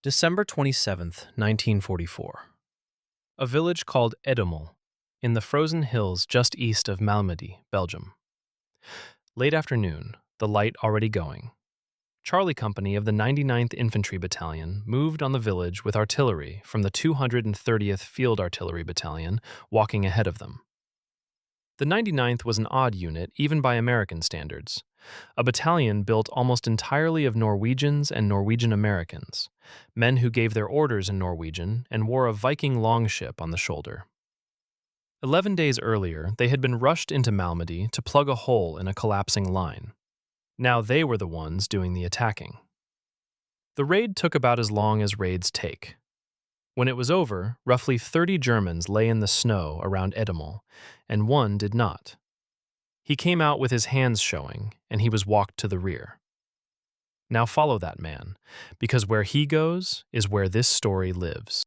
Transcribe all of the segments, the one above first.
December 27th, 1944. A village called Edemel, in the frozen hills just east of Malmedy, Belgium. Late afternoon, the light already going. Charlie Company of the 99th Infantry Battalion moved on the village with artillery from the 230th Field Artillery Battalion walking ahead of them. The 99th was an odd unit even by American standards, a battalion built almost entirely of Norwegians and Norwegian Americans, men who gave their orders in Norwegian and wore a Viking longship on the shoulder. 11 days earlier, they had been rushed into Malmedy to plug a hole in a collapsing line. Now they were the ones doing the attacking. The raid took about as long as raids take. When it was over, roughly 30 Germans lay in the snow around Edemel, and one did not. He came out with his hands showing, and he was walked to the rear. Now follow that man, because where he goes is where this story lives.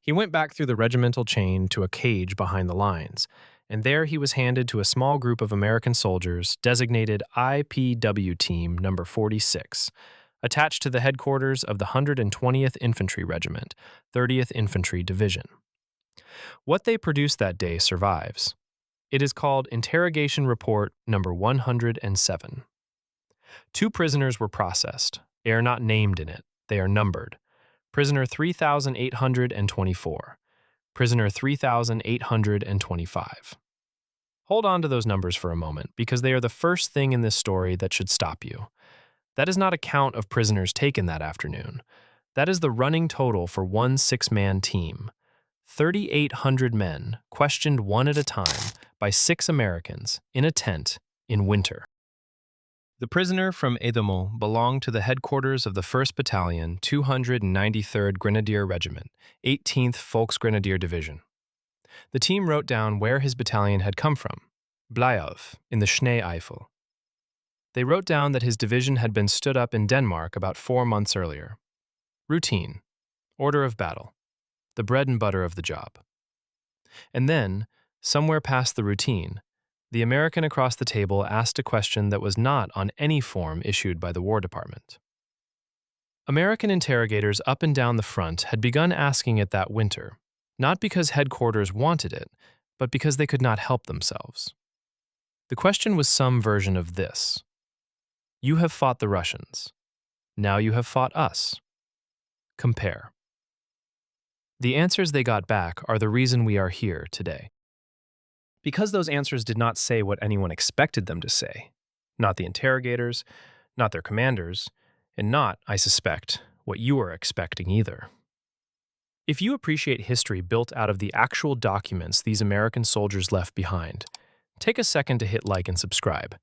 He went back through the regimental chain to a cage behind the lines, and there he was handed to a small group of American soldiers designated IPW Team Number 46, attached to the headquarters of the 120th Infantry Regiment, 30th Infantry Division. What they produced that day survives. It is called Interrogation Report Number 107. 2 prisoners were processed. They are not named in it. They are numbered. Prisoner 3,824. Prisoner 3,825. Hold on to those numbers for a moment, because they are the first thing in this story that should stop you. That is not a count of prisoners taken that afternoon. That is the running total for one 6-man team. 3,800 men questioned one at a time by 6 Americans in a tent in winter. The prisoner from Edemel belonged to the headquarters of the 1st Battalion, 293rd Grenadier Regiment, 18th Volksgrenadier Division. The team wrote down where his battalion had come from, Blyov, in the Schnee-Eifel. They wrote down that his division had been stood up in Denmark about 4 months earlier. Routine, order of battle, the bread and butter of the job. And then, somewhere past the routine, the American across the table asked a question that was not on any form issued by the War Department. American interrogators up and down the front had begun asking it that winter, not because headquarters wanted it, but because they could not help themselves. The question was some version of this. You have fought the Russians. Now you have fought us. Compare. The answers they got back are the reason we are here today. Because those answers did not say what anyone expected them to say, not the interrogators, not their commanders, and not, I suspect, what you are expecting either. If you appreciate history built out of the actual documents these American soldiers left behind, take a second to hit like and subscribe.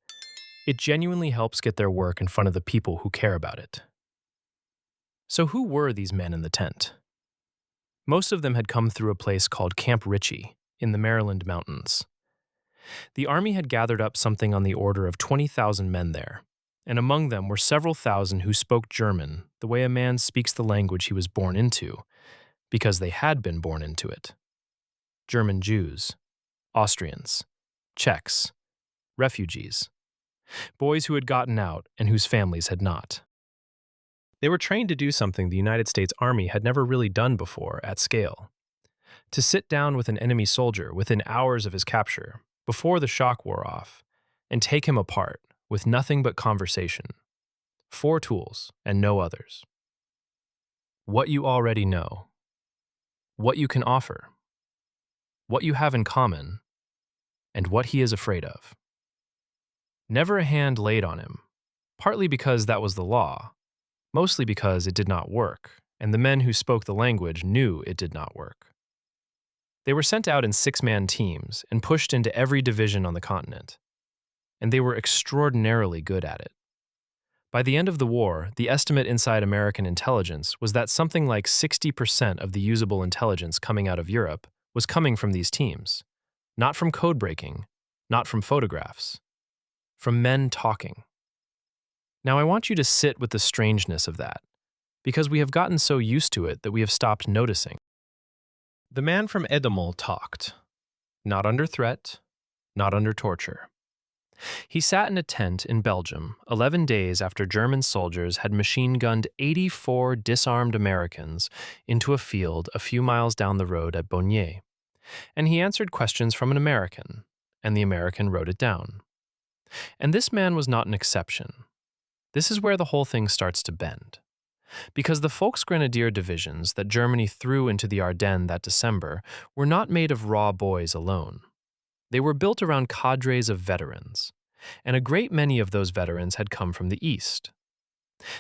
It genuinely helps get their work in front of the people who care about it. So who were these men in the tent? Most of them had come through a place called Camp Ritchie in the Maryland mountains. The Army had gathered up something on the order of 20,000 men there, and among them were several thousand who spoke German the way a man speaks the language he was born into, because they had been born into it. German Jews, Austrians, Czechs, refugees, boys who had gotten out and whose families had not. They were trained to do something the United States Army had never really done before at scale. To sit down with an enemy soldier within hours of his capture, before the shock wore off, and take him apart with nothing but conversation. 4 tools and no others. What you already know. What you can offer. What you have in common. And what he is afraid of. Never a hand laid on him, partly because that was the law, mostly because it did not work, and the men who spoke the language knew it did not work. They were sent out in 6-man teams and pushed into every division on the continent, and they were extraordinarily good at it. By the end of the war, the estimate inside American intelligence was that something like 60% of the usable intelligence coming out of Europe was coming from these teams, not from code breaking, not from photographs. From men talking. Now I want you to sit with the strangeness of that, because we have gotten so used to it that we have stopped noticing. The man from Edemel talked, not under threat, not under torture. He sat in a tent in Belgium 11 days after German soldiers had machine-gunned 84 disarmed Americans into a field a few miles down the road at Bonnier. And he answered questions from an American, and the American wrote it down. And this man was not an exception. This is where the whole thing starts to bend. Because the Volksgrenadier divisions that Germany threw into the Ardennes that December were not made of raw boys alone. They were built around cadres of veterans, and a great many of those veterans had come from the east.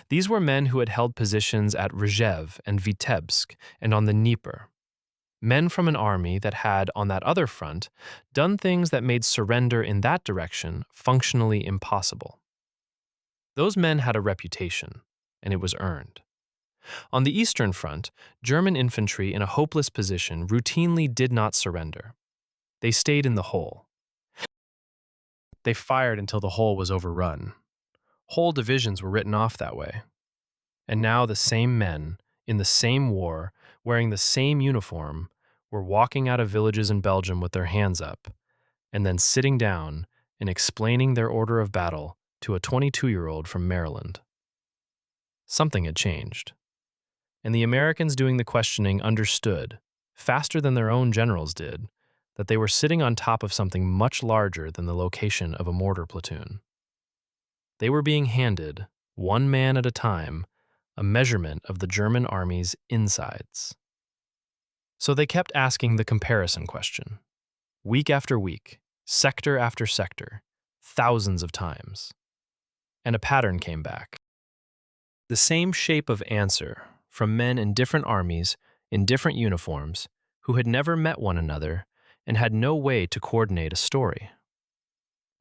These were men who had held positions at Rzhev and Vitebsk and on the Dnieper. Men from an army that had, on that other front, done things that made surrender in that direction functionally impossible. Those men had a reputation, and it was earned. On the Eastern Front, German infantry in a hopeless position routinely did not surrender. They stayed in the hole. They fired until the hole was overrun. Whole divisions were written off that way. And now the same men, in the same war, wearing the same uniform, were walking out of villages in Belgium with their hands up, and then sitting down and explaining their order of battle to a 22-year-old from Maryland. Something had changed. And the Americans doing the questioning understood, faster than their own generals did, that they were sitting on top of something much larger than the location of a mortar platoon. They were being handed, one man at a time, a measurement of the German army's insides. So they kept asking the comparison question, week after week, sector after sector, thousands of times. And a pattern came back. The same shape of answer from men in different armies, in different uniforms, who had never met one another and had no way to coordinate a story.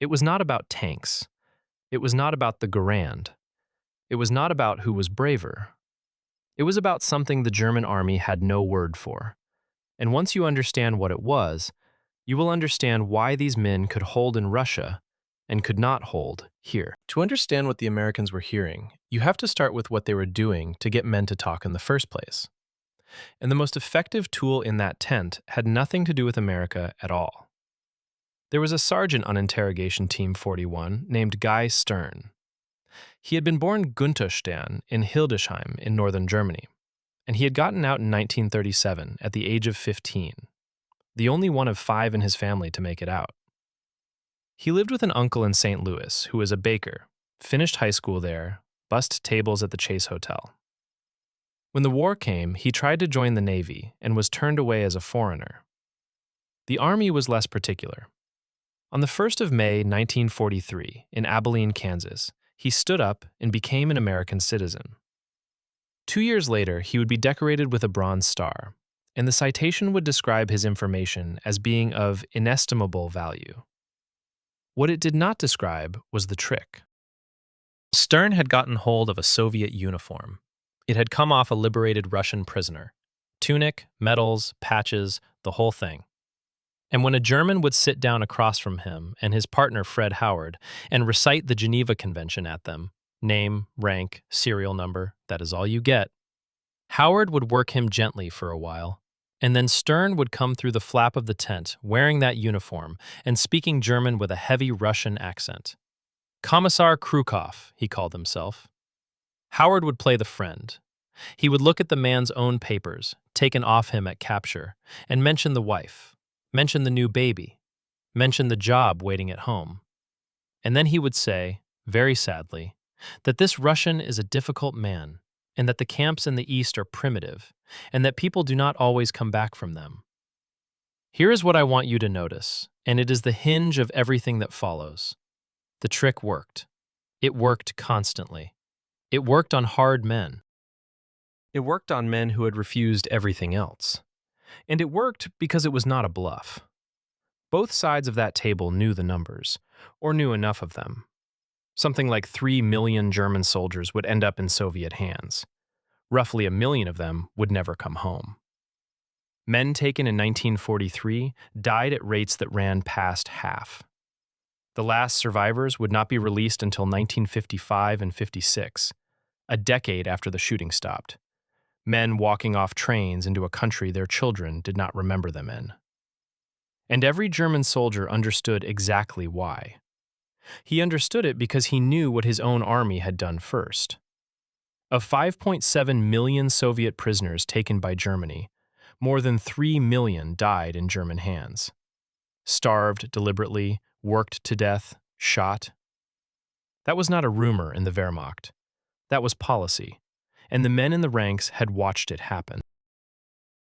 It was not about tanks. It was not about the Garand. It was not about who was braver. It was about something the German army had no word for. And once you understand what it was, you will understand why these men could hold in Russia and could not hold here. To understand what the Americans were hearing, you have to start with what they were doing to get men to talk in the first place. And the most effective tool in that tent had nothing to do with America at all. There was a sergeant on Interrogation Team 41 named Guy Stern. He had been born Günther Stern in Hildesheim in northern Germany, and he had gotten out in 1937 at the age of 15, the only one of 5 in his family to make it out. He lived with an uncle in St. Louis who was a baker, finished high school there, bussed tables at the Chase Hotel. When the war came, he tried to join the Navy and was turned away as a foreigner. The Army was less particular. On the 1st of May, 1943, in Abilene, Kansas, he stood up and became an American citizen. 2 years later, he would be decorated with a Bronze Star, and the citation would describe his information as being of inestimable value. What it did not describe was the trick. Stern had gotten hold of a Soviet uniform. It had come off a liberated Russian prisoner. Tunic, medals, patches, the whole thing. And when a German would sit down across from him and his partner Fred Howard and recite the Geneva Convention at them, name, rank, serial number, that is all you get, Howard would work him gently for a while, and then Stern would come through the flap of the tent wearing that uniform and speaking German with a heavy Russian accent. Kommissar Krukov, he called himself. Howard would play the friend. He would look at the man's own papers, taken off him at capture, and mention the wife, mention the new baby, mention the job waiting at home. And then he would say, very sadly, that this Russian is a difficult man, and that the camps in the East are primitive, and that people do not always come back from them. Here is what I want you to notice, and it is the hinge of everything that follows. The trick worked. It worked constantly. It worked on hard men. It worked on men who had refused everything else. And it worked because it was not a bluff. Both sides of that table knew the numbers, or knew enough of them. Something like 3 million German soldiers would end up in Soviet hands. Roughly 1 million of them would never come home. Men taken in 1943 died at rates that ran past half. The last survivors would not be released until 1955 and 56, a decade after the shooting stopped. Men walking off trains into a country their children did not remember them in. And every German soldier understood exactly why. He understood it because he knew what his own army had done first. Of 5.7 million Soviet prisoners taken by Germany, more than 3 million died in German hands. Starved deliberately, worked to death, shot. That was not a rumor in the Wehrmacht. That was policy, and the men in the ranks had watched it happen.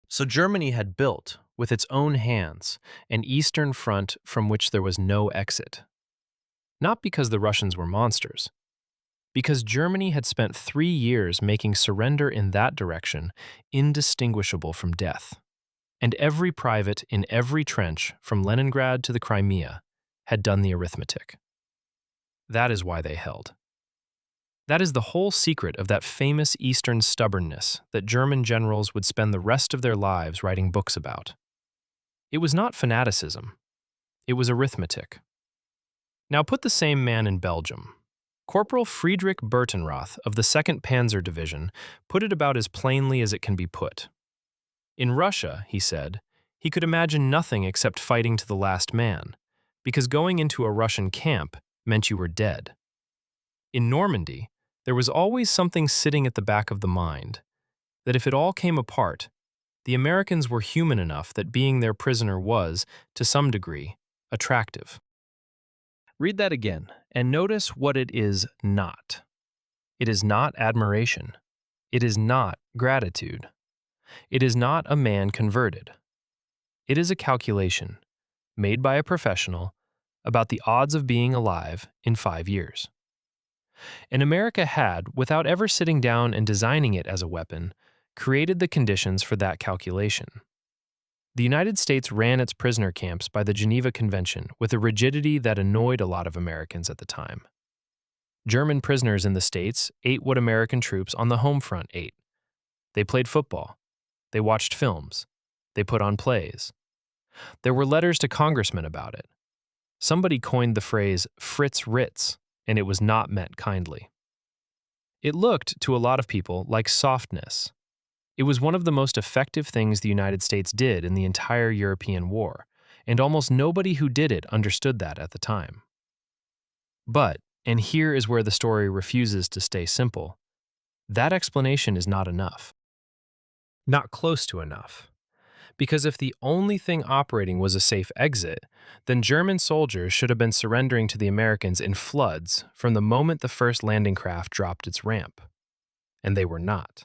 So Germany had built, with its own hands, an eastern front from which there was no exit. Not because the Russians were monsters, because Germany had spent 3 years making surrender in that direction indistinguishable from death. And every private in every trench, from Leningrad to the Crimea, had done the arithmetic. That is why they held. That is the whole secret of that famous Eastern stubbornness that German generals would spend the rest of their lives writing books about. It was not fanaticism. It was arithmetic. Now put the same man in Belgium. Corporal Friedrich Bertenroth of the 2nd Panzer Division put it about as plainly as it can be put. In Russia, he said, he could imagine nothing except fighting to the last man, because going into a Russian camp meant you were dead. In Normandy, there was always something sitting at the back of the mind, that if it all came apart, the Americans were human enough that being their prisoner was, to some degree, attractive. Read that again, and notice what it is not. It is not admiration. It is not gratitude. It is not a man converted. It is a calculation, made by a professional, about the odds of being alive in 5 years. And America had, without ever sitting down and designing it as a weapon, created the conditions for that calculation. The United States ran its prisoner camps by the Geneva Convention with a rigidity that annoyed a lot of Americans at the time. German prisoners in the States ate what American troops on the home front ate. They played football. They watched films. They put on plays. There were letters to congressmen about it. Somebody coined the phrase Fritz Ritz, and it was not meant kindly. It looked, to a lot of people, like softness. It was one of the most effective things the United States did in the entire European war, and almost nobody who did it understood that at the time. But, and here is where the story refuses to stay simple, that explanation is not enough. Not close to enough. Because if the only thing operating was a safe exit, then German soldiers should have been surrendering to the Americans in floods from the moment the first landing craft dropped its ramp. And they were not.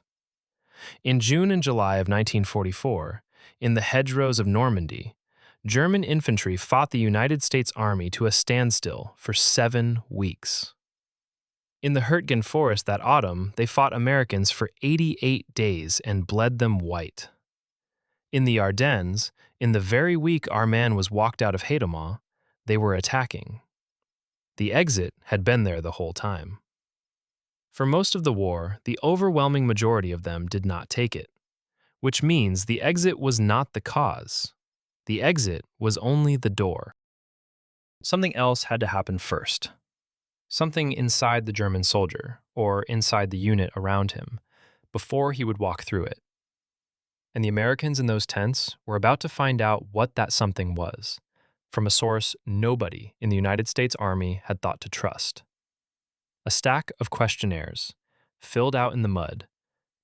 In June and July of 1944, in the hedgerows of Normandy, German infantry fought the United States Army to a standstill for 7 weeks. In the Hürtgen Forest that autumn, they fought Americans for 88 days and bled them white. In the Ardennes, in the very week our man was walked out of Hadamar, they were attacking. The exit had been there the whole time. For most of the war, the overwhelming majority of them did not take it, which means the exit was not the cause. The exit was only the door. Something else had to happen first. Something inside the German soldier, or inside the unit around him, before he would walk through it. And the Americans in those tents were about to find out what that something was, from a source nobody in the United States Army had thought to trust. A stack of questionnaires, filled out in the mud,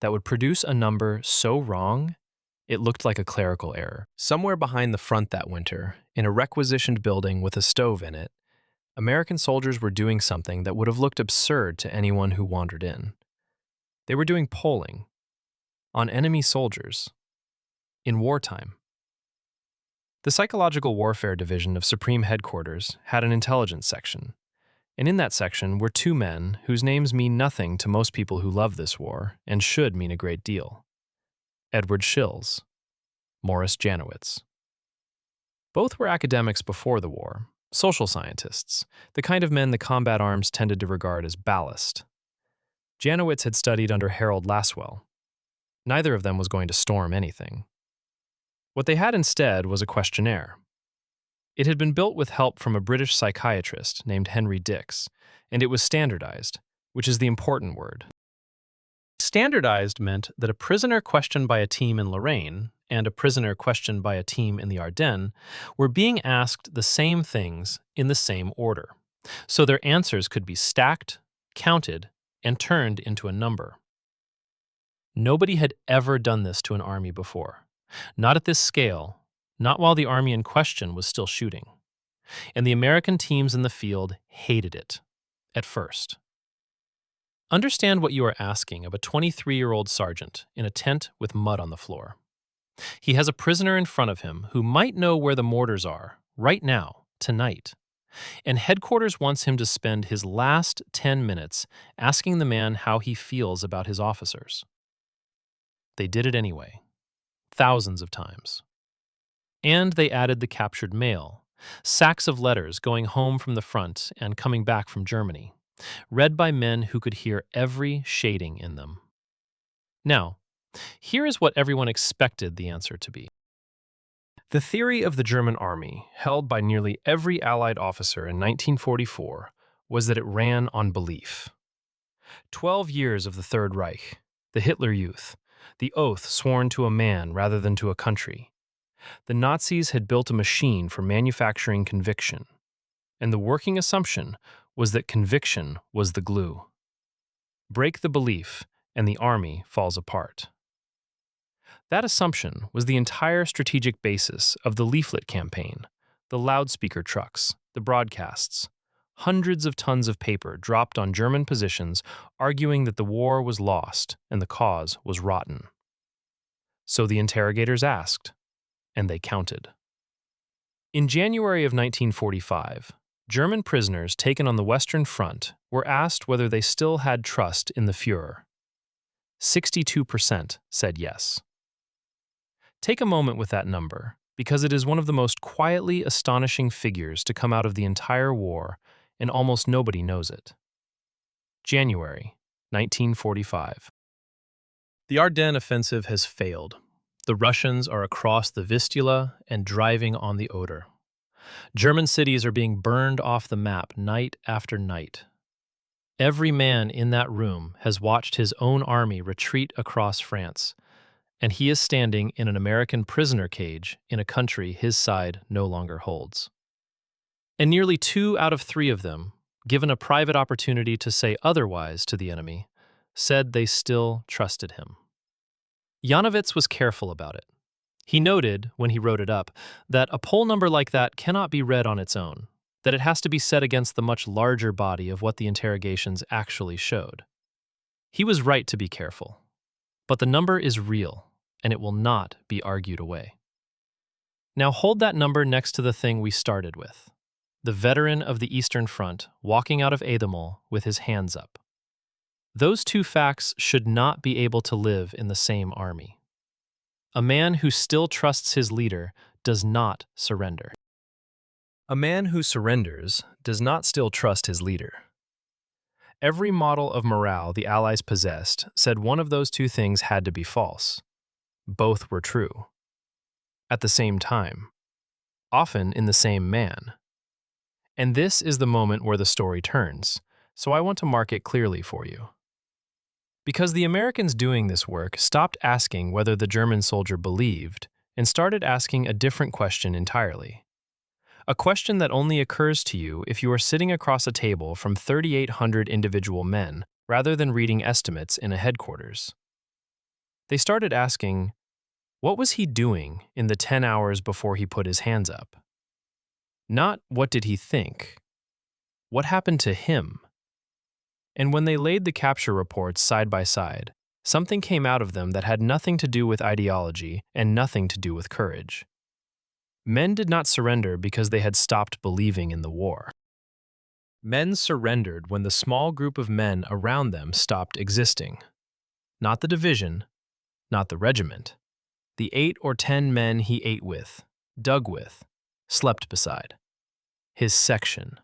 that would produce a number so wrong, it looked like a clerical error. Somewhere behind the front that winter, in a requisitioned building with a stove in it, American soldiers were doing something that would have looked absurd to anyone who wandered in. They were doing polling on enemy soldiers in wartime. The Psychological Warfare Division of Supreme Headquarters had an intelligence section, and in that section were 2 men whose names mean nothing to most people who love this war and should mean a great deal. Edward Shills, Morris Janowitz. Both were academics before the war, social scientists, the kind of men the combat arms tended to regard as ballast. Janowitz had studied under Harold Lasswell. Neither of them was going to storm anything. What they had instead was a questionnaire. It had been built with help from a British psychiatrist named Henry Dix, and it was standardized, which is the important word. Standardized meant that a prisoner questioned by a team in Lorraine and a prisoner questioned by a team in the Ardennes were being asked the same things in the same order. so their answers could be stacked, counted, and turned into a number. Nobody had ever done this to an army before. Not at this scale, not while the army in question was still shooting. And the American teams in the field hated it, at first. Understand what you are asking of a 23-year-old sergeant in a tent with mud on the floor. He has a prisoner in front of him who might know where the mortars are, right now, tonight. And headquarters wants him to spend his last 10 minutes asking the man how he feels about his officers. They did it anyway, thousands of times. And they added the captured mail, sacks of letters going home from the front and coming back from Germany, read by men who could hear every shading in them. Now, here is what everyone expected the answer to be. The theory of the German army, held by nearly every Allied officer in 1944, was that it ran on belief. 12 years of the Third Reich, the Hitler Youth, the oath sworn to a man rather than to a country. The Nazis had built a machine for manufacturing conviction, and the working assumption was that conviction was the glue. Break the belief, and the army falls apart. That assumption was the entire strategic basis of the leaflet campaign, the loudspeaker trucks, the broadcasts. Hundreds of tons of paper dropped on German positions arguing that the war was lost and the cause was rotten. So the interrogators asked, and they counted. In January of 1945, German prisoners taken on the Western Front were asked whether they still had trust in the Führer. 62% said yes. Take a moment with that number, because it is one of the most quietly astonishing figures to come out of the entire war, and almost nobody knows it. January 1945. The Ardennes offensive has failed. The Russians are across the Vistula and driving on the Oder. German cities are being burned off the map night after night. Every man in that room has watched his own army retreat across France, and he is standing in an American prisoner cage in a country his side no longer holds. And nearly 2 out of 3 of them, given a private opportunity to say otherwise to the enemy, said they still trusted him. Janowitz was careful about it. He noted, when he wrote it up, that a poll number like that cannot be read on its own, that it has to be set against the much larger body of what the interrogations actually showed. He was right to be careful, but the number is real, and it will not be argued away. Now hold that number next to the thing we started with, the veteran of the Eastern Front walking out of Edemol with his hands up. Those two facts should not be able to live in the same army. A man who still trusts his leader does not surrender. A man who surrenders does not still trust his leader. Every model of morale the Allies possessed said one of those two things had to be false. Both were true. At the same time. Often in the same man. And this is the moment where the story turns, so I want to mark it clearly for you. Because the Americans doing this work stopped asking whether the German soldier believed and started asking a different question entirely. A question that only occurs to you if you are sitting across a table from 3,800 individual men rather than reading estimates in a headquarters. They started asking, what was he doing in the 10 hours before he put his hands up? Not what did he think? What happened to him? And when they laid the capture reports side by side, something came out of them that had nothing to do with ideology and nothing to do with courage. Men did not surrender because they had stopped believing in the war. Men surrendered when the small group of men around them stopped existing. Not the division, not the regiment. The 8 or 10 men he ate with, dug with, slept beside. His section.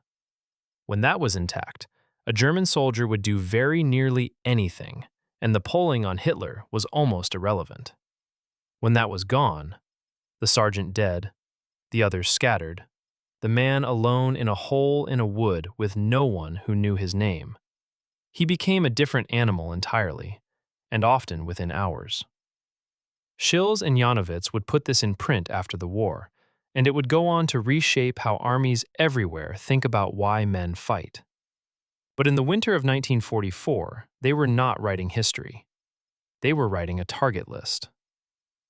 When that was intact, a German soldier would do very nearly anything, and the polling on Hitler was almost irrelevant. When that was gone, the sergeant dead, the others scattered, the man alone in a hole in a wood with no one who knew his name, he became a different animal entirely, and often within hours. Schills and Janowitz would put this in print after the war, and it would go on to reshape how armies everywhere think about why men fight. But in the winter of 1944, they were not writing history. They were writing a target list.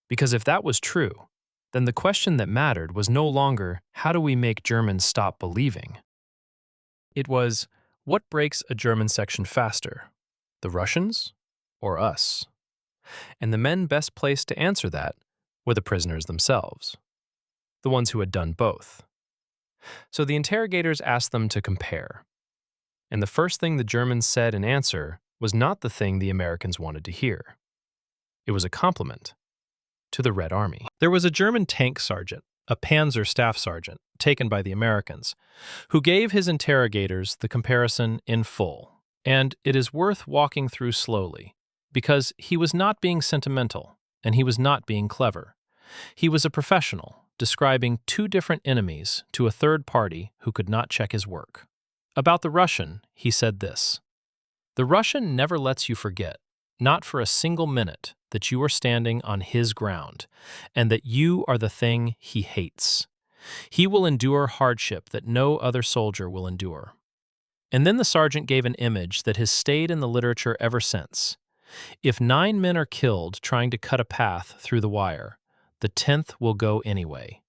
Because if that was true, then the question that mattered was no longer, how do we make Germans stop believing? It was, what breaks a German section faster, the Russians or us? And the men best placed to answer that were the prisoners themselves, the ones who had done both. So the interrogators asked them to compare. And the first thing the Germans said in answer was not the thing the Americans wanted to hear. It was a compliment to the Red Army. There was a German tank sergeant, a Panzer staff sergeant, taken by the Americans, who gave his interrogators the comparison in full. And it is worth walking through slowly, because he was not being sentimental, and he was not being clever. He was a professional, describing two different enemies to a third party who could not check his work. About the Russian, he said this: "The Russian never lets you forget, not for a single minute, that you are standing on his ground, and that you are the thing he hates. He will endure hardship that no other soldier will endure." And then the sergeant gave an image that has stayed in the literature ever since. If 9 men are killed trying to cut a path through the wire, the 10th will go anyway,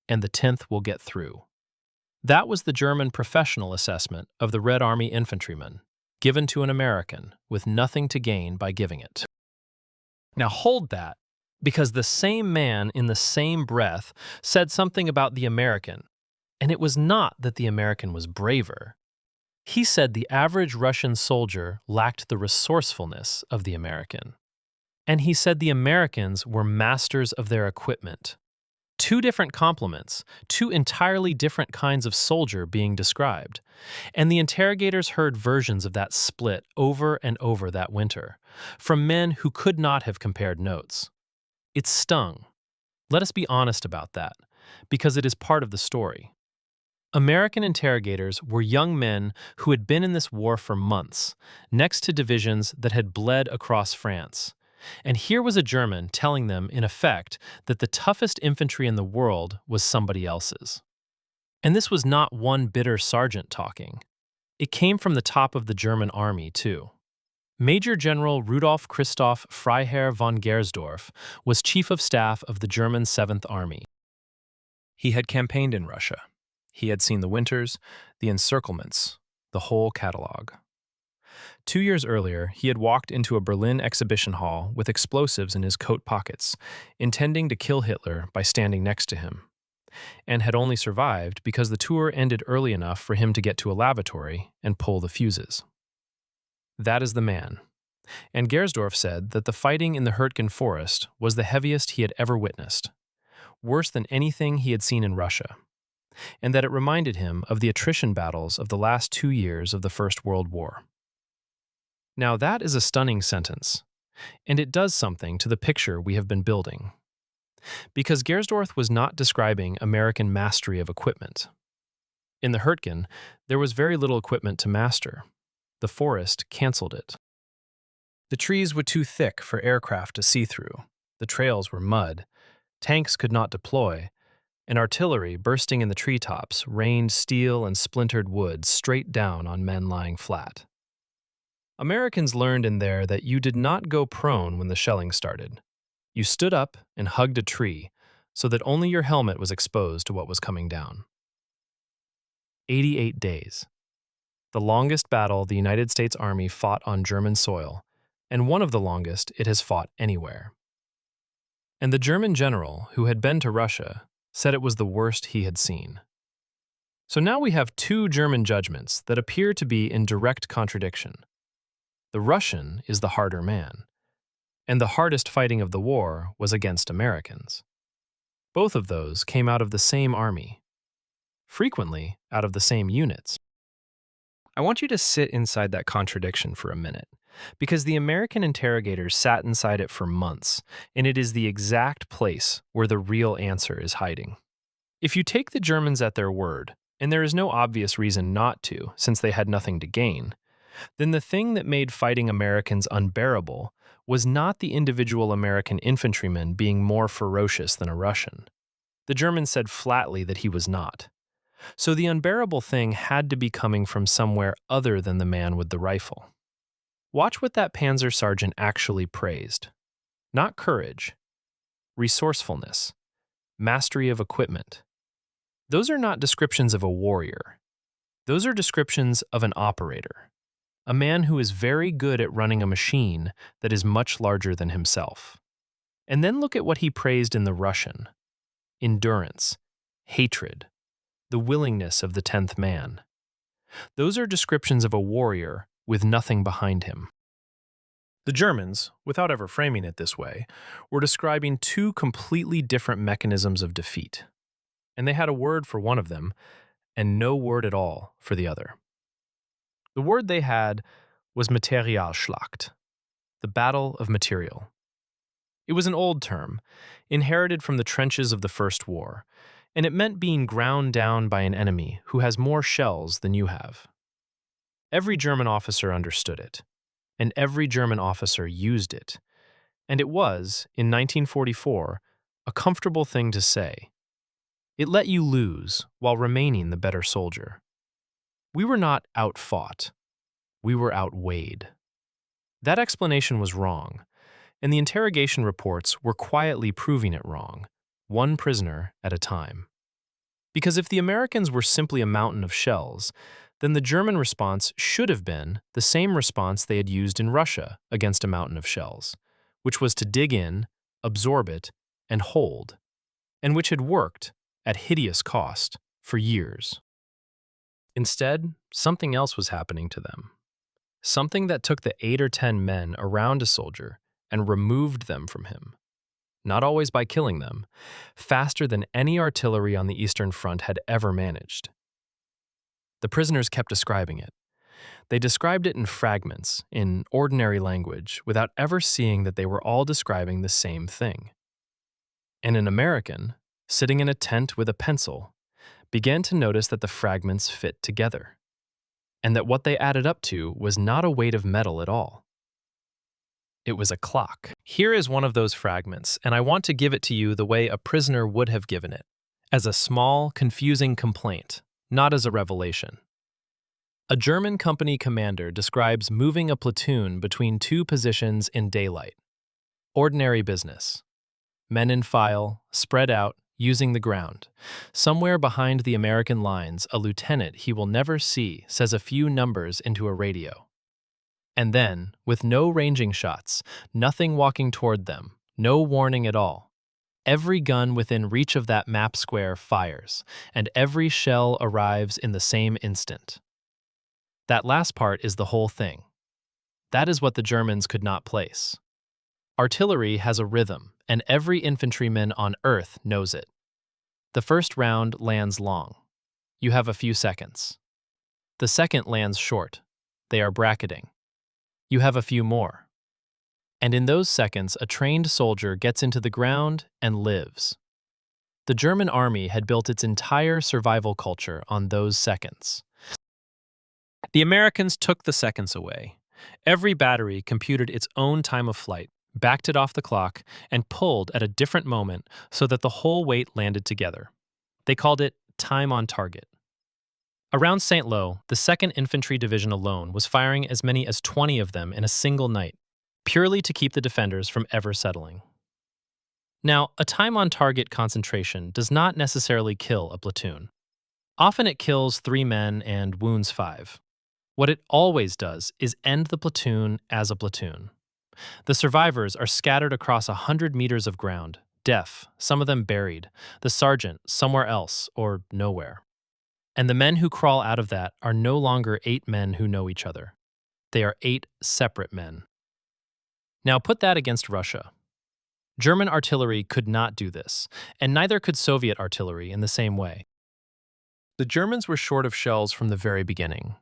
and the 10th will get through. That was the German professional assessment of the Red Army infantryman, given to an American with nothing to gain by giving it. Now hold that, because the same man in the same breath said something about the American, and it was not that the American was braver. He said the average Russian soldier lacked the resourcefulness of the American. And he said the Americans were masters of their equipment. Two different compliments, two entirely different kinds of soldier being described. And the interrogators heard versions of that split over and over that winter, from men who could not have compared notes. It stung. Let us be honest about that, because it is part of the story. American interrogators were young men who had been in this war for months, next to divisions that had bled across France. And here was a German telling them, in effect, that the toughest infantry in the world was somebody else's. And this was not one bitter sergeant talking. It came from the top of the German army, too. Major General Rudolf Christoph Freiherr von Gersdorf was chief of staff of the German 7th Army. He had campaigned in Russia. He had seen the winters, the encirclements, the whole catalog. 2 years earlier, he had walked into a Berlin exhibition hall with explosives in his coat pockets, intending to kill Hitler by standing next to him, and had only survived because the tour ended early enough for him to get to a lavatory and pull the fuses. That is the man. And Gersdorf said that the fighting in the Hurtgen forest was the heaviest he had ever witnessed, worse than anything he had seen in Russia, and that it reminded him of the attrition battles of the last 2 years of the First World War. Now that is a stunning sentence, and it does something to the picture we have been building. Because Gersdorf was not describing American mastery of equipment. In the Hurtgen, there was very little equipment to master. The forest canceled it. The trees were too thick for aircraft to see through. The trails were mud. Tanks could not deploy, and artillery bursting in the treetops rained steel and splintered wood straight down on men lying flat. Americans learned in there that you did not go prone when the shelling started. You stood up and hugged a tree so that only your helmet was exposed to what was coming down. 88 days. The longest battle the United States Army fought on German soil, and one of the longest it has fought anywhere. And the German general, who had been to Russia, said it was the worst he had seen. So now we have two German judgments that appear to be in direct contradiction. The Russian is the harder man, and the hardest fighting of the war was against Americans. Both of those came out of the same army, frequently out of the same units. I want you to sit inside that contradiction for a minute, because the American interrogators sat inside it for months, and it is the exact place where the real answer is hiding. If you take the Germans at their word, and there is no obvious reason not to, since they had nothing to gain, then the thing that made fighting Americans unbearable was not the individual American infantryman being more ferocious than a Russian. The Germans said flatly that he was not. So the unbearable thing had to be coming from somewhere other than the man with the rifle. Watch what that panzer sergeant actually praised. Not courage, resourcefulness, mastery of equipment. Those are not descriptions of a warrior. Those are descriptions of an operator, a man who is very good at running a machine that is much larger than himself. And then look at what he praised in the Russian: endurance, hatred, the willingness of the 10th man. Those are descriptions of a warrior with nothing behind him. The Germans, without ever framing it this way, were describing two completely different mechanisms of defeat. And they had a word for one of them, and no word at all for the other. The word they had was Materialschlacht, the battle of material. It was an old term, inherited from the trenches of the First War, and it meant being ground down by an enemy who has more shells than you have. Every German officer understood it, and every German officer used it, and it was, in 1944, a comfortable thing to say. It let you lose while remaining the better soldier. We were not outfought. We were outweighed. That explanation was wrong, and the interrogation reports were quietly proving it wrong, one prisoner at a time. Because if the Americans were simply a mountain of shells, then the German response should have been the same response they had used in Russia against a mountain of shells, which was to dig in, absorb it, and hold, and which had worked, at hideous cost, for years. Instead, something else was happening to them. Something that took the 8 or 10 men around a soldier and removed them from him. Not always by killing them, faster than any artillery on the Eastern Front had ever managed. The prisoners kept describing it. They described it in fragments, in ordinary language, without ever seeing that they were all describing the same thing. And an American, sitting in a tent with a pencil, began to notice that the fragments fit together, and that what they added up to was not a weight of metal at all. It was a clock. Here is one of those fragments, and I want to give it to you the way a prisoner would have given it, as a small, confusing complaint, not as a revelation. A German company commander describes moving a platoon between two positions in daylight. Ordinary business. Men in file, spread out, using the ground. Somewhere behind the American lines, a lieutenant he will never see says a few numbers into a radio. And then, with no ranging shots, nothing walking toward them, no warning at all, every gun within reach of that map square fires, and every shell arrives in the same instant. That last part is the whole thing. That is what the Germans could not place. Artillery has a rhythm, and every infantryman on Earth knows it. The first round lands long. You have a few seconds. The second lands short. They are bracketing. You have a few more. And in those seconds, a trained soldier gets into the ground and lives. The German army had built its entire survival culture on those seconds. The Americans took the seconds away. Every battery computed its own time of flight, backed it off the clock, and pulled at a different moment so that the whole weight landed together. They called it time on target. Around St. Lo, the 2nd Infantry Division alone was firing as many as 20 of them in a single night, purely to keep the defenders from ever settling. Now, a time on target concentration does not necessarily kill a platoon. Often it kills 3 men and wounds 5. What it always does is end the platoon as a platoon. The survivors are scattered across 100 meters of ground, deaf, some of them buried, the sergeant somewhere else or nowhere. And the men who crawl out of that are no longer 8 men who know each other. They are 8 separate men. Now put that against Russia. German artillery could not do this, and neither could Soviet artillery in the same way. The Germans were short of shells from the very beginning.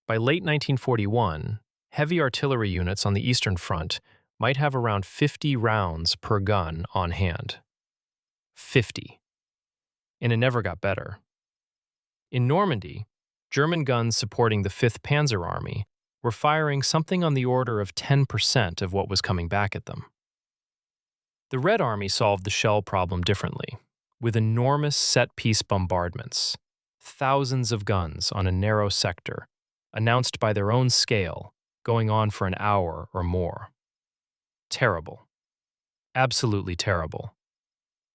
By late 1941, heavy artillery units on the Eastern Front might have around 50 rounds per gun on hand. 50. And it never got better. In Normandy, German guns supporting the 5th Panzer Army were firing something on the order of 10% of what was coming back at them. The Red Army solved the shell problem differently. with enormous set-piece bombardments, thousands of guns on a narrow sector, announced by their own scale, going on for an hour or more. Terrible. Absolutely terrible.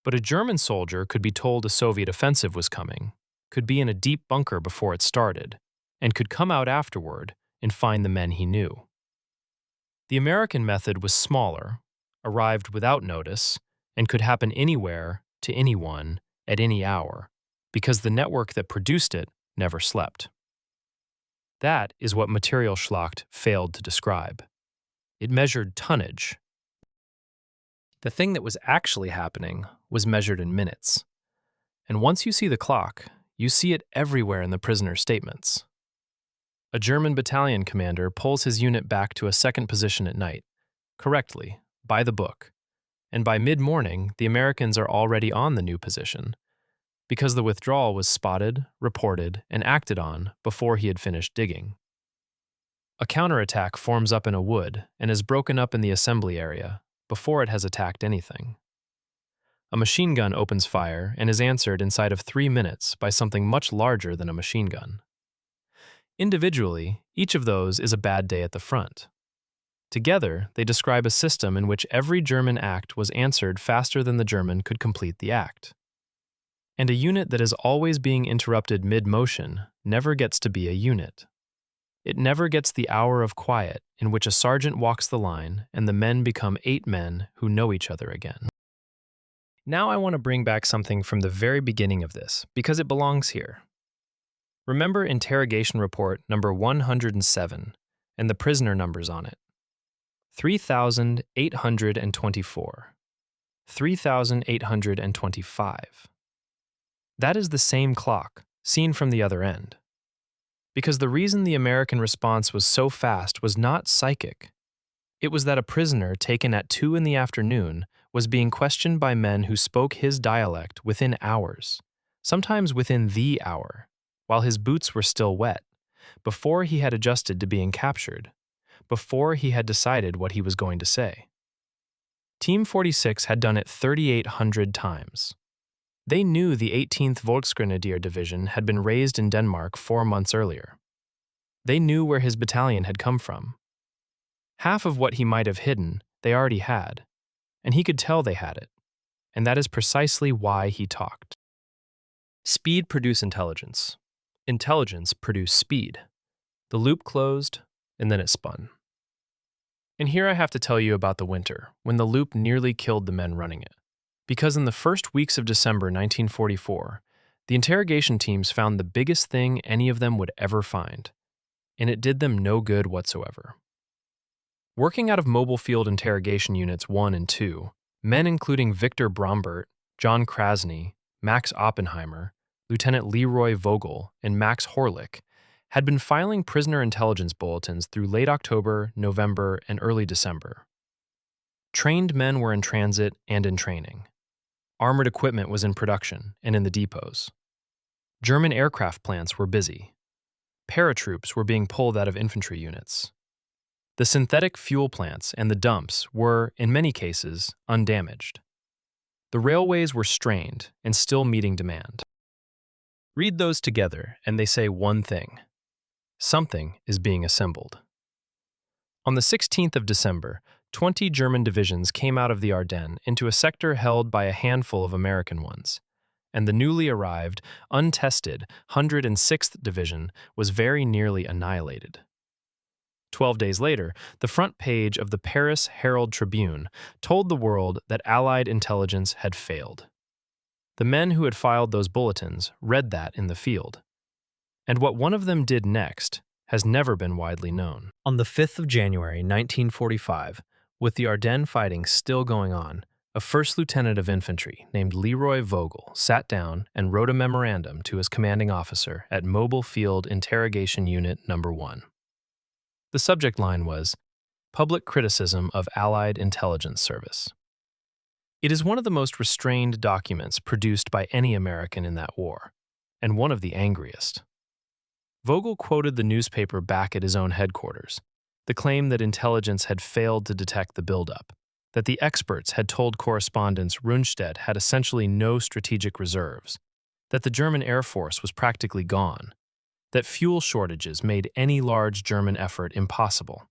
But a German soldier could be told a Soviet offensive was coming, could be in a deep bunker before it started, and could come out afterward and find the men he knew. The American method was smaller, arrived without notice, and could happen anywhere to anyone at any hour, because the network that produced it never slept. That is what Materialschlacht failed to describe. It measured tonnage. The thing that was actually happening was measured in minutes. And once you see the clock, you see it everywhere in the prisoner's statements. A German battalion commander pulls his unit back to a second position at night, correctly, by the book, and by mid-morning, the Americans are already on the new position, because the withdrawal was spotted, reported, and acted on before he had finished digging. A counterattack forms up in a wood and is broken up in the assembly area before it has attacked anything. A machine gun opens fire and is answered inside of 3 minutes by something much larger than a machine gun. Individually, each of those is a bad day at the front. Together, they describe a system in which every German act was answered faster than the German could complete the act. And a unit that is always being interrupted mid-motion never gets to be a unit. It never gets the hour of quiet in which a sergeant walks the line and the men become 8 men who know each other again. Now I want to bring back something from the very beginning of this, because it belongs here. Remember interrogation report number 107 and the prisoner numbers on it. 3,824. 3,825. That is the same clock, seen from the other end. Because the reason the American response was so fast was not psychic. It was that a prisoner taken at 2 in the afternoon was being questioned by men who spoke his dialect within hours, sometimes within the hour, while his boots were still wet, before he had adjusted to being captured, before he had decided what he was going to say. Team 46 had done it 3,800 times. They knew the 18th Volksgrenadier Division had been raised in Denmark 4 months earlier. They knew where his battalion had come from. Half of what he might have hidden, they already had, and he could tell they had it, and that is precisely why he talked. Speed produced intelligence. Intelligence produced speed. The loop closed, and then it spun. And here I have to tell you about the winter, when the loop nearly killed the men running it. Because in the first weeks of December 1944, the interrogation teams found the biggest thing any of them would ever find, and it did them no good whatsoever. Working out of Mobile Field Interrogation Units 1 and 2, men including Victor Brombert, John Krasny, Max Oppenheimer, Lieutenant Leroy Vogel, and Max Horlich had been filing prisoner intelligence bulletins through late October, November, and early December. Trained men were in transit and in training. Armored equipment was in production and in the depots. German aircraft plants were busy. Paratroops were being pulled out of infantry units. The synthetic fuel plants and the dumps were, in many cases, undamaged. The railways were strained and still meeting demand. Read those together and they say one thing. Something is being assembled. On the 16th of December, 20 German divisions came out of the Ardennes into a sector held by a handful of American ones, and the newly arrived, untested 106th Division was very nearly annihilated. 12 days later, the front page of the Paris Herald Tribune told the world that Allied intelligence had failed. The men who had filed those bulletins read that in the field. And what one of them did next has never been widely known. On the 5th of January 1945, with the Ardennes fighting still going on, a first lieutenant of infantry named Leroy Vogel sat down and wrote a memorandum to his commanding officer at Mobile Field Interrogation Unit No. 1. The subject line was, Public Criticism of Allied Intelligence Service. It is one of the most restrained documents produced by any American in that war, and one of the angriest. Vogel quoted the newspaper back at his own headquarters, the claim that intelligence had failed to detect the buildup, that the experts had told correspondents Rundstedt had essentially no strategic reserves, that the German Air Force was practically gone, that fuel shortages made any large German effort impossible.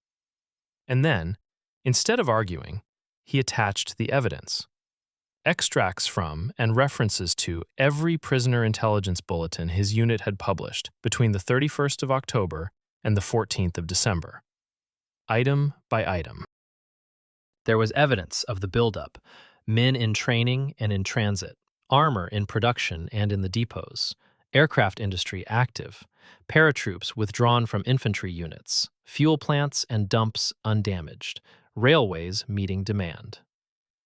And then, instead of arguing, he attached the evidence. Extracts from and references to every prisoner intelligence bulletin his unit had published between the 31st of October and the 14th of December. Item by item. There was evidence of the buildup, men in training and in transit, armor in production and in the depots, aircraft industry active, paratroops withdrawn from infantry units, fuel plants and dumps undamaged, railways meeting demand.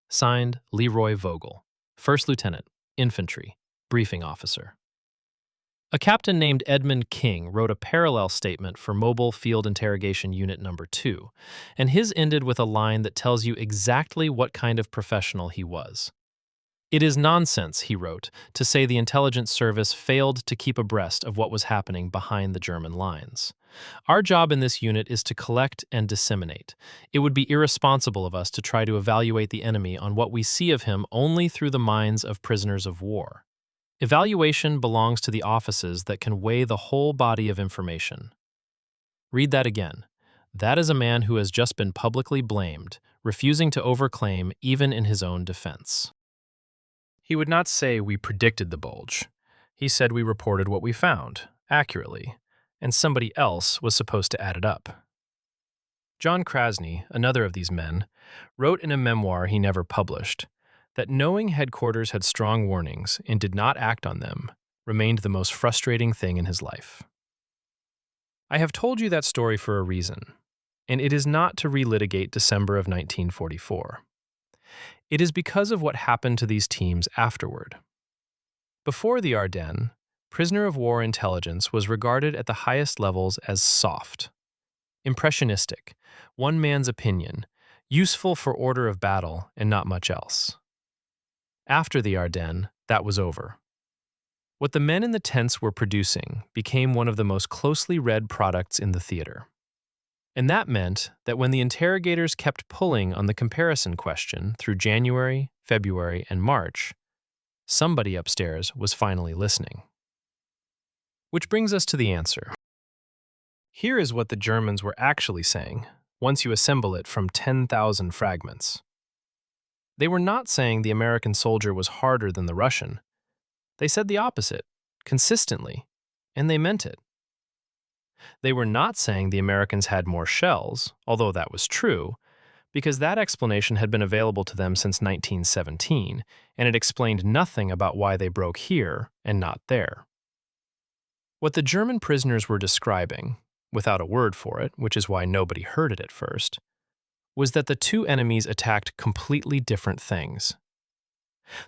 Signed, Leroy Vogel, 1st Lieutenant, Infantry, Briefing Officer. A captain named Edmund King wrote a parallel statement for Mobile Field Interrogation Unit No. 2, and his ended with a line that tells you exactly what kind of professional he was. "It is nonsense," he wrote, "to say the intelligence service failed to keep abreast of what was happening behind the German lines. Our job in this unit is to collect and disseminate. It would be irresponsible of us to try to evaluate the enemy on what we see of him only through the minds of prisoners of war. Evaluation belongs to the offices that can weigh the whole body of information." Read that again. That is a man who has just been publicly blamed, refusing to overclaim even in his own defense. He would not say we predicted the Bulge. He said we reported what we found, accurately, and somebody else was supposed to add it up. John Krasny, another of these men, wrote in a memoir he never published that knowing headquarters had strong warnings and did not act on them remained the most frustrating thing in his life. I have told you that story for a reason, and it is not to relitigate December of 1944. It is because of what happened to these teams afterward. Before the Ardennes, prisoner of war intelligence was regarded at the highest levels as soft, impressionistic, one man's opinion, useful for order of battle and not much else. After the Ardennes, that was over. What the men in the tents were producing became one of the most closely read products in the theater. And that meant that when the interrogators kept pulling on the comparison question through January, February, and March, somebody upstairs was finally listening. Which brings us to the answer. Here is what the Germans were actually saying once you assemble it from 10,000 fragments. They were not saying the American soldier was harder than the Russian. They said the opposite, consistently, and they meant it. They were not saying the Americans had more shells, although that was true, because that explanation had been available to them since 1917, and it explained nothing about why they broke here and not there. What the German prisoners were describing, without a word for it, which is why nobody heard it at first, was that the two enemies attacked completely different things.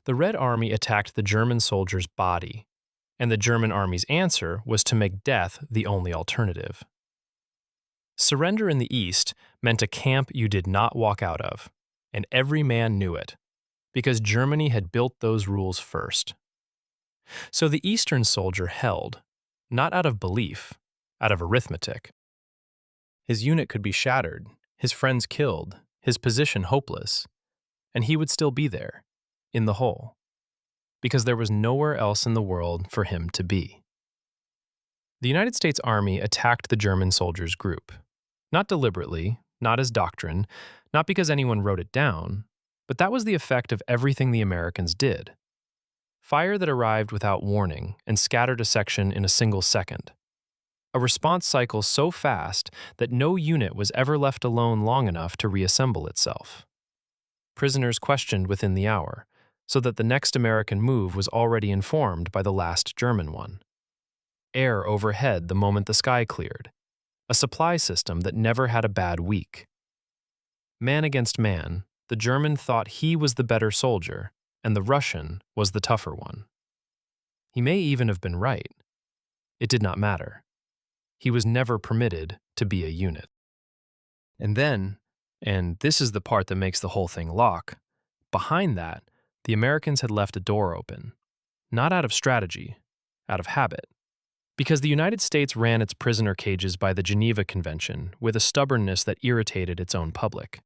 The Red Army attacked the German soldier's body, and the German army's answer was to make death the only alternative. Surrender in the East meant a camp you did not walk out of, and every man knew it, because Germany had built those rules first. So the Eastern soldier held, not out of belief, out of arithmetic. His unit could be shattered, his friends killed, his position hopeless, and he would still be there, in the hole, because there was nowhere else in the world for him to be. The United States Army attacked the German soldiers' group, not deliberately, not as doctrine, not because anyone wrote it down, but that was the effect of everything the Americans did. Fire that arrived without warning and scattered a section in a single second. A response cycle so fast that no unit was ever left alone long enough to reassemble itself. Prisoners questioned within the hour, so that the next American move was already informed by the last German one. Air overhead the moment the sky cleared. A supply system that never had a bad week. Man against man, the German thought he was the better soldier, and the Russian was the tougher one. He may even have been right. It did not matter. He was never permitted to be a unit. And then, and this is the part that makes the whole thing lock, behind that, the Americans had left a door open, not out of strategy, out of habit. Because the United States ran its prisoner cages by the Geneva Convention with a stubbornness that irritated its own public.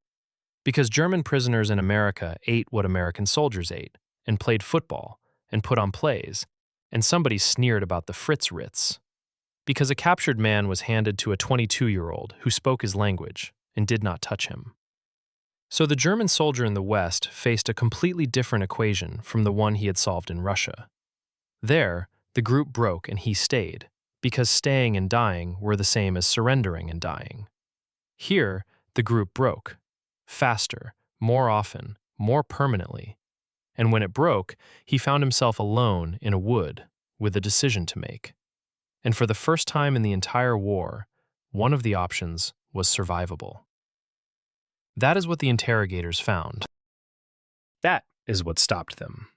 Because German prisoners in America ate what American soldiers ate, and played football, and put on plays, and somebody sneered about the Fritz Ritz. Because a captured man was handed to a 22-year-old who spoke his language and did not touch him. So the German soldier in the West faced a completely different equation from the one he had solved in Russia. There, the group broke and he stayed, because staying and dying were the same as surrendering and dying. Here, the group broke, faster, more often, more permanently, and when it broke, he found himself alone in a wood with a decision to make. And for the first time in the entire war, one of the options was survivable. That is what the interrogators found. That is what stopped them.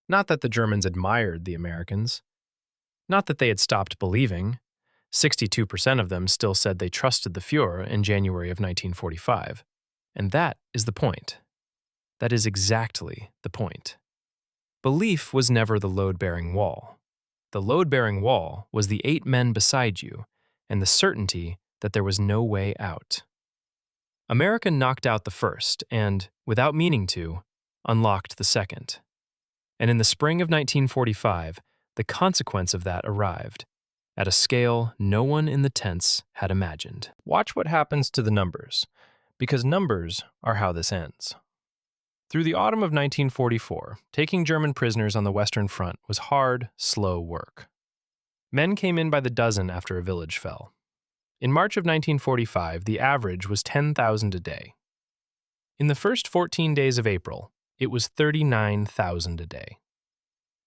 Not that the Germans admired the Americans. Not that they had stopped believing. 62% of them still said they trusted the Führer in January of 1945. And that is the point. That is exactly the point. Belief was never the load-bearing wall. The load-bearing wall was the 8 men beside you and the certainty that there was no way out. America knocked out the first and, without meaning to, unlocked the second. And in the spring of 1945, the consequence of that arrived, at a scale no one in the tents had imagined. Watch what happens to the numbers, because numbers are how this ends. Through the autumn of 1944, taking German prisoners on the Western Front was hard, slow work. Men came in by the dozen after a village fell. In March of 1945, the average was 10,000 a day. In the first 14 days of April, it was 39,000 a day.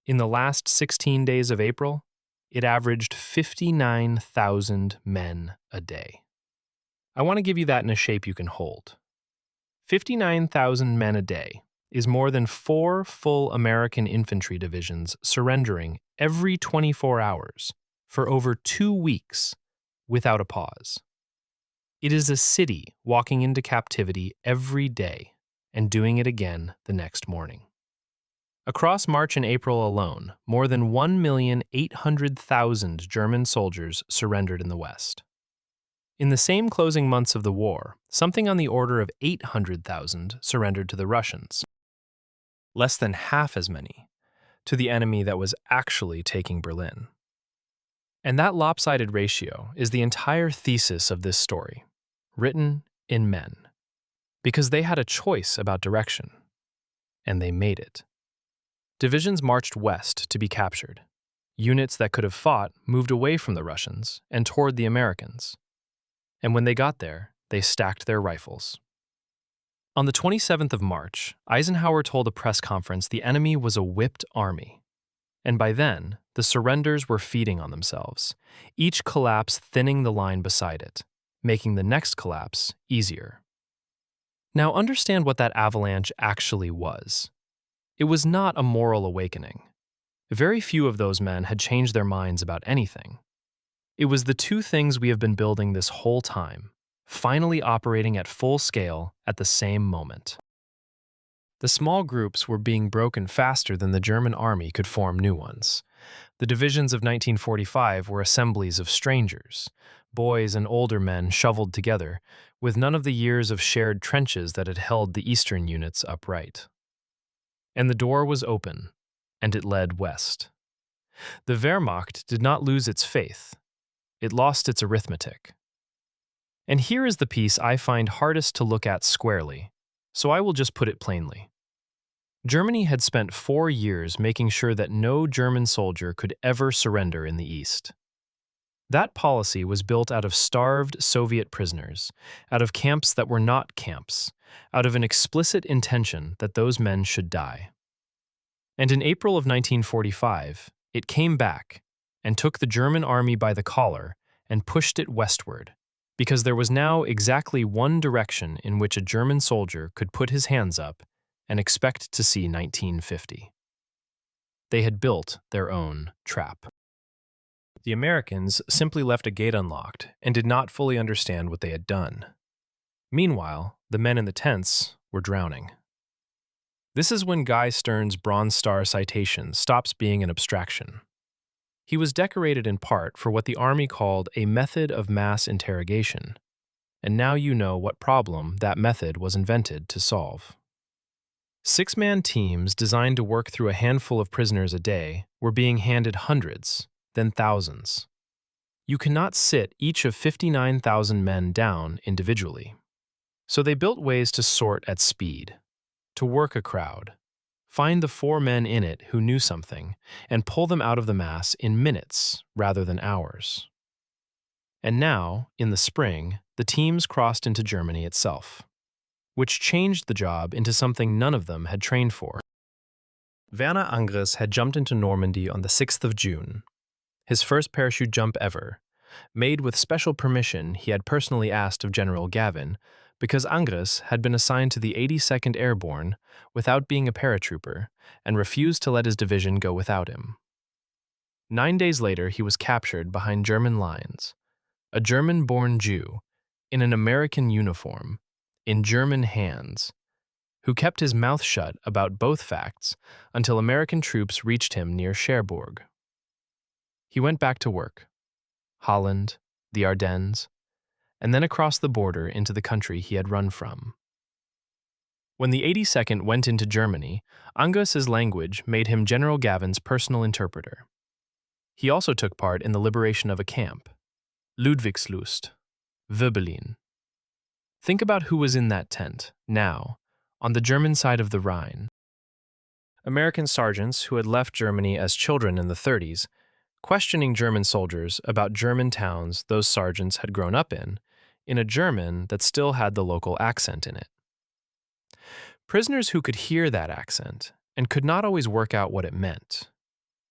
In the last 16 days of April, it averaged 59,000 men a day. I want to give you that in a shape you can hold. 59,000 men a day is more than 4 full American infantry divisions surrendering every 24 hours for over 2 weeks without a pause. It is a city walking into captivity every day and doing it again the next morning. Across March and April alone, more than 1,800,000 German soldiers surrendered in the West. In the same closing months of the war, something on the order of 800,000 surrendered to the Russians. Less than half as many to the enemy that was actually taking Berlin. And that lopsided ratio is the entire thesis of this story, written in men, because they had a choice about direction, and they made it. Divisions marched west to be captured. Units that could have fought moved away from the Russians and toward the Americans. And when they got there, they stacked their rifles. On the 27th of March, Eisenhower told a press conference the enemy was a whipped army. And by then, the surrenders were feeding on themselves, each collapse thinning the line beside it, making the next collapse easier. Now understand what that avalanche actually was. It was not a moral awakening. Very few of those men had changed their minds about anything. It was the two things we have been building this whole time, finally operating at full scale at the same moment. The small groups were being broken faster than the German army could form new ones. The divisions of 1945 were assemblies of strangers, boys and older men shoveled together, with none of the years of shared trenches that had held the Eastern units upright. And the door was open, and it led west. The Wehrmacht did not lose its faith. It lost its arithmetic. And here is the piece I find hardest to look at squarely, so I will just put it plainly. Germany had spent 4 years making sure that no German soldier could ever surrender in the East. That policy was built out of starved Soviet prisoners, out of camps that were not camps, out of an explicit intention that those men should die. And in April of 1945, it came back and took the German army by the collar and pushed it westward, because there was now exactly one direction in which a German soldier could put his hands up and expect to see 1950. They had built their own trap. The Americans simply left a gate unlocked and did not fully understand what they had done. Meanwhile, the men in the tents were drowning. This is when Guy Stern's Bronze Star citation stops being an abstraction. He was decorated in part for what the Army called a method of mass interrogation, and now you know what problem that method was invented to solve. Six-man teams designed to work through a handful of prisoners a day were being handed hundreds, then thousands. You cannot sit each of 59,000 men down individually. So they built ways to sort at speed, to work a crowd, find the 4 men in it who knew something, and pull them out of the mass in minutes rather than hours. And now, in the spring, the teams crossed into Germany itself, which changed the job into something none of them had trained for. Werner Angres had jumped into Normandy on the 6th of June, his first parachute jump ever, made with special permission he had personally asked of General Gavin, because Angres had been assigned to the 82nd Airborne without being a paratrooper and refused to let his division go without him. 9 days later, he was captured behind German lines, a German-born Jew, in an American uniform, in German hands, who kept his mouth shut about both facts until American troops reached him near Cherbourg. He went back to work, Holland, the Ardennes, and then across the border into the country he had run from. When the 82nd went into Germany, Angres's language made him General Gavin's personal interpreter. He also took part in the liberation of a camp, Ludwigslust, Wirbelin. Think about who was in that tent, now, on the German side of the Rhine. American sergeants who had left Germany as children in the 30s, questioning German soldiers about German towns those sergeants had grown up in a German that still had the local accent in it. Prisoners who could hear that accent and could not always work out what it meant.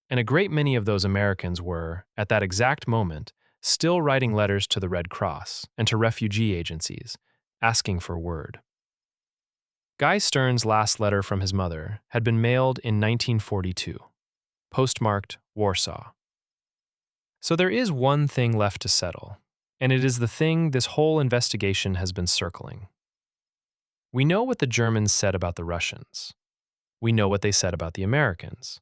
And a great many of those Americans were, at that exact moment, still writing letters to the Red Cross and to refugee agencies, asking for word. Guy Stern's last letter from his mother had been mailed in 1942, postmarked Warsaw. So there is one thing left to settle, and it is the thing this whole investigation has been circling. We know what the Germans said about the Russians. We know what they said about the Americans.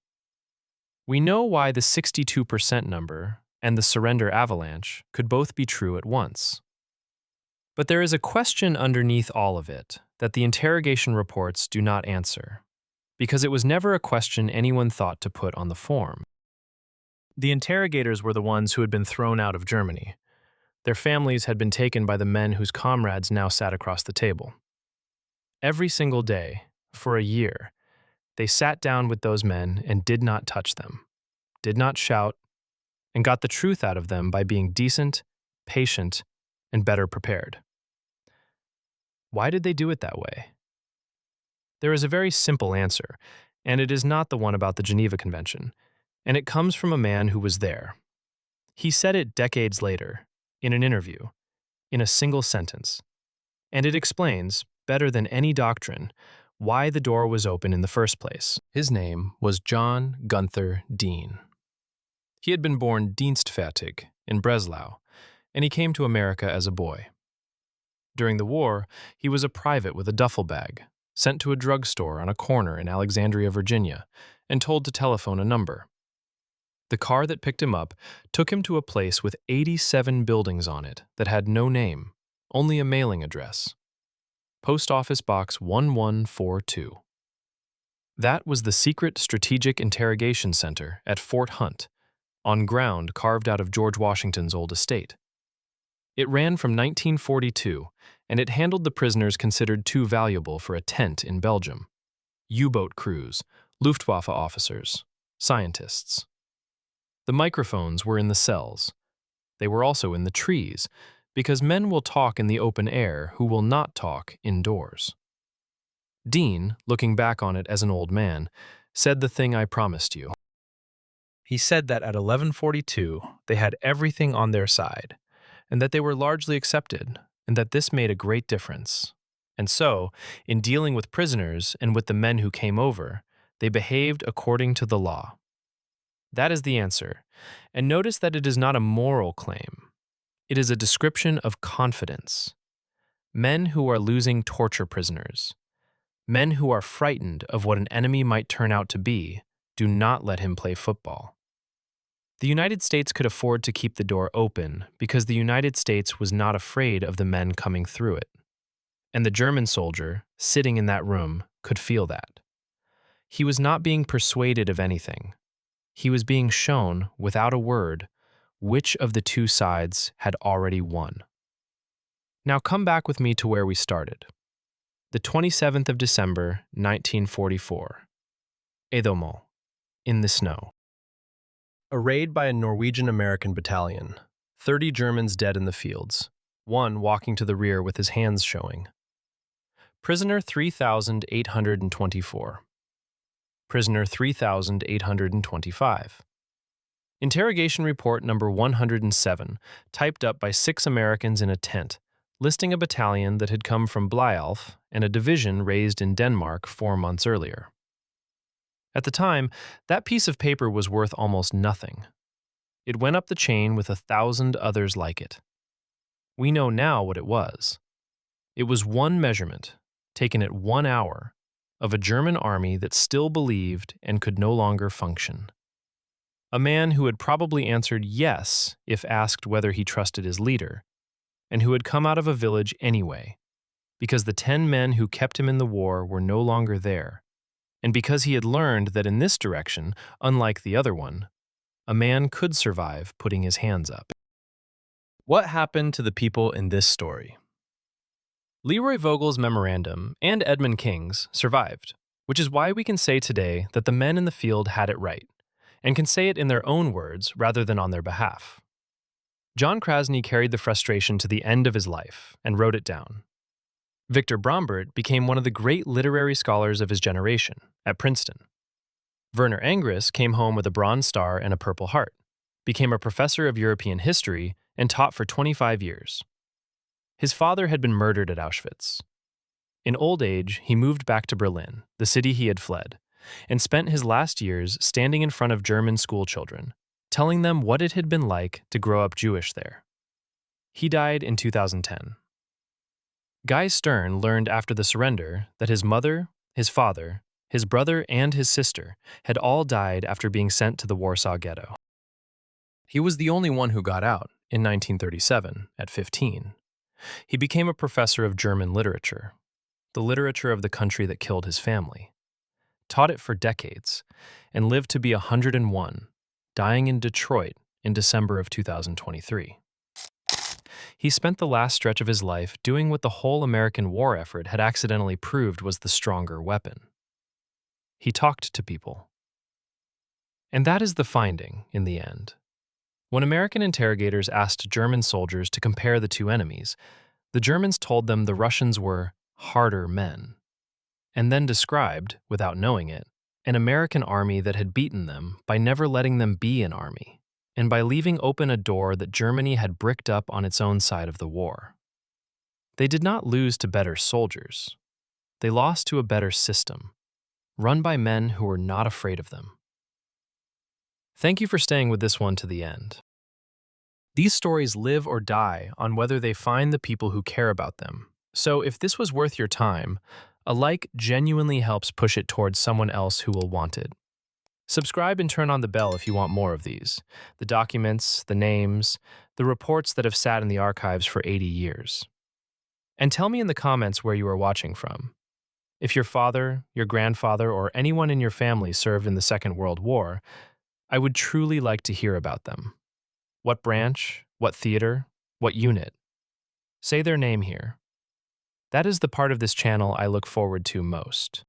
We know why the 62% number and the surrender avalanche could both be true at once. But there is a question underneath all of it that the interrogation reports do not answer, because it was never a question anyone thought to put on the form. The interrogators were the ones who had been thrown out of Germany. Their families had been taken by the men whose comrades now sat across the table. Every single day, for a year, they sat down with those men and did not touch them, did not shout, and got the truth out of them by being decent, patient, and better prepared. Why did they do it that way? There is a very simple answer, and it is not the one about the Geneva Convention, and it comes from a man who was there. He said it decades later, in an interview, in a single sentence, and it explains, better than any doctrine, why the door was open in the first place. His name was John Gunther Dean. He had been born Dienstfertig in Breslau, and he came to America as a boy. During the war, he was a private with a duffel bag, sent to a drugstore on a corner in Alexandria, Virginia, and told to telephone a number. The car that picked him up took him to a place with 87 buildings on it that had no name, only a mailing address. Post Office Box 1142. That was the secret Strategic Interrogation Center at Fort Hunt, on ground carved out of George Washington's old estate. It ran from 1942, and it handled the prisoners considered too valuable for a tent in Belgium: U-boat crews, Luftwaffe officers, scientists. The microphones were in the cells. They were also in the trees, because men will talk in the open air who will not talk indoors. Dean, looking back on it as an old man, said the thing I promised you. He said that at 1142 they had everything on their side, and that they were largely accepted, and that this made a great difference. And so, in dealing with prisoners and with the men who came over, they behaved according to the law. That is the answer, and notice that it is not a moral claim. It is a description of confidence. Men who are losing torture prisoners, men who are frightened of what an enemy might turn out to be, do not let him play football. The United States could afford to keep the door open because the United States was not afraid of the men coming through it. And the German soldier, sitting in that room, could feel that. He was not being persuaded of anything. He was being shown, without a word, which of the two sides had already won. Now come back with me to where we started. The 27th of December, 1944. Edomo, in the snow. A raid by a Norwegian-American battalion. 30 Germans dead in the fields. One walking to the rear with his hands showing. Prisoner 3,824. Prisoner 3,825. Interrogation report number 107, typed up by 6 Americans in a tent, listing a battalion that had come from Blyalf and a division raised in Denmark 4 months earlier. At the time, that piece of paper was worth almost nothing. It went up the chain with 1,000 others like it. We know now what it was. It was one measurement, taken at 1 hour, of a German army that still believed and could no longer function. A man who had probably answered yes if asked whether he trusted his leader, and who had come out of a village anyway, because the 10 men who kept him in the war were no longer there, and because he had learned that in this direction, unlike the other one, a man could survive putting his hands up. What happened to the people in this story? Leroy Vogel's memorandum and Edmund King's survived, which is why we can say today that the men in the field had it right, and can say it in their own words rather than on their behalf. John Krasny carried the frustration to the end of his life and wrote it down. Victor Brombert became one of the great literary scholars of his generation at Princeton. Werner Engris came home with a Bronze Star and a Purple Heart, became a professor of European history, and taught for 25 years. His father had been murdered at Auschwitz. In old age, he moved back to Berlin, the city he had fled, and spent his last years standing in front of German schoolchildren, telling them what it had been like to grow up Jewish there. He died in 2010. Guy Stern learned after the surrender that his mother, his father, his brother, and his sister had all died after being sent to the Warsaw Ghetto. He was the only one who got out in 1937, at 15. He became a professor of German literature, the literature of the country that killed his family, taught it for decades, and lived to be 101, dying in Detroit in December of 2023. He spent the last stretch of his life doing what the whole American war effort had accidentally proved was the stronger weapon. He talked to people. And that is the finding, in the end. When American interrogators asked German soldiers to compare the two enemies, the Germans told them the Russians were harder men, and then described, without knowing it, an American army that had beaten them by never letting them be an army, and by leaving open a door that Germany had bricked up on its own side of the war. They did not lose to better soldiers. They lost to a better system, run by men who were not afraid of them. Thank you for staying with this one to the end. These stories live or die on whether they find the people who care about them. So if this was worth your time, a like genuinely helps push it towards someone else who will want it. Subscribe and turn on the bell if you want more of these. The documents, the names, the reports that have sat in the archives for 80 years. And tell me in the comments where you are watching from. If your father, your grandfather, or anyone in your family served in the Second World War, I would truly like to hear about them. What branch, what theater, what unit? Say their name here. That is the part of this channel I look forward to most.